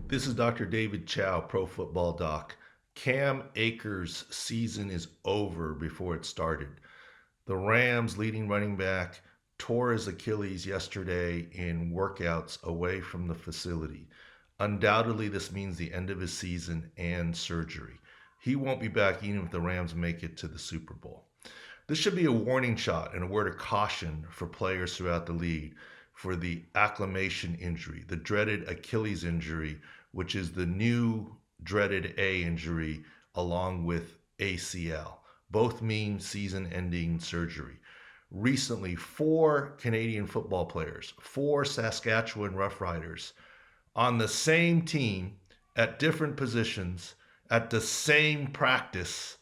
This is Dr. David Chao, Pro Football Doc. Cam Akers' season is over before it started. The Rams' leading running back tore his Achilles yesterday in workouts away from the facility. Undoubtedly, this means the end of his season and surgery. He won't be back even if the Rams make it to the Super Bowl. This should be a warning shot and a word of caution for players throughout the league for the acclimation injury, the dreaded Achilles injury, which is the new dreaded A injury along with ACL. Both mean season ending surgery. Recently, four Canadian football players, four Saskatchewan Roughriders on the same team at different positions at the same practice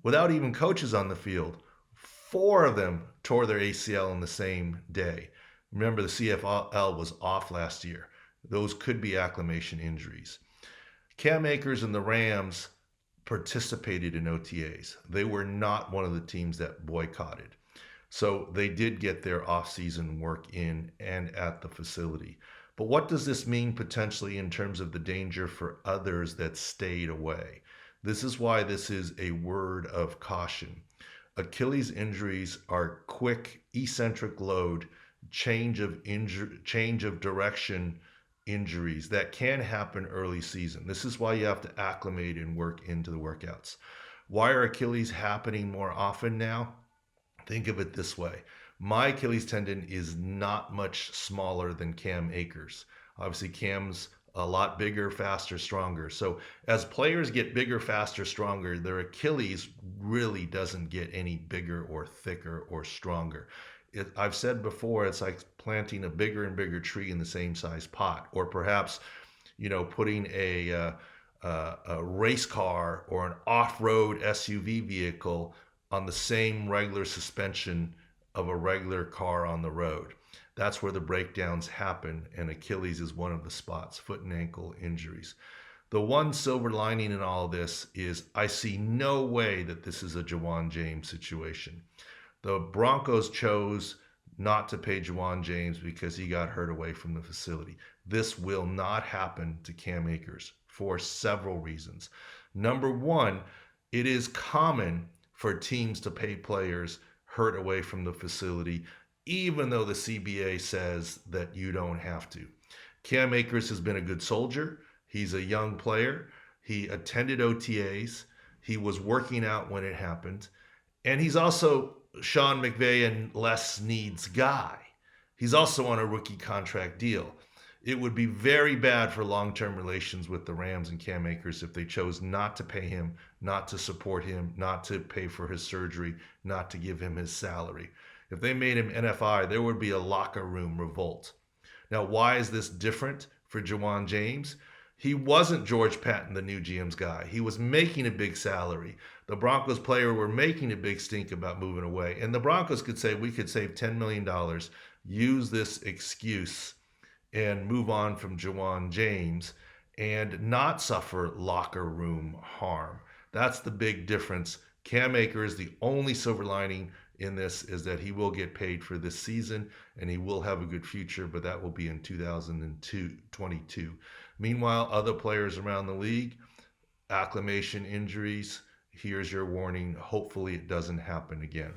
without even coaches on the field. Four of them tore their ACL on the same day. Remember, the CFL was off last year. Those could be acclimation injuries. Cam Akers and the Rams participated in OTAs. They were not one of the teams that boycotted. So they did get their off-season work in and at the facility. But what does this mean potentially in terms of the danger for others that stayed away? This is why this is a word of caution. Achilles injuries are quick eccentric load, change of direction injuries that can happen early season. This is why you have to acclimate and work into the workouts. Why are Achilles happening more often now? Think of it this way. My Achilles tendon is not much smaller than Cam Akers. Obviously, Cam's a lot bigger, faster, stronger. So as players get bigger, faster, stronger, their Achilles really doesn't get any bigger or thicker or stronger. I've said before, it's like planting a bigger and bigger tree in the same size pot, or perhaps, putting a race car or an off-road SUV vehicle on the same regular suspension of a regular car on the road. That's where the breakdowns happen, and Achilles is one of the spots, foot and ankle injuries. The one silver lining in all this is I see no way that this is a Jawan James situation. The Broncos chose not to pay Jawan James because he got hurt away from the facility. This will not happen to Cam Akers for several reasons. Number one, it is common for teams to pay players hurt away from the facility, even though the CBA says that you don't have to. Cam Akers has been a good soldier. He's a young player. He attended OTAs. He was working out when it happened. And he's also Sean McVay and Les Snead's guy. He's also on a rookie contract deal. It would be very bad for long-term relations with the Rams and Cam Akers if they chose not to pay him, not to support him, not to pay for his surgery, not to give him his salary. If they made him NFI, there would be a locker room revolt. Now, why is this different for Jawan James? He wasn't George Patton, the new GM's guy. He was making a big salary. The Broncos player were making a big stink about moving away. And the Broncos could say, we could save $10 million, use this excuse, and move on from Jawan James and not suffer locker room harm. That's the big difference. Cam Akers, the only silver lining in this is that he will get paid for this season and he will have a good future, but that will be in 2022. Meanwhile, other players around the league, acclimation injuries, here's your warning. Hopefully it doesn't happen again.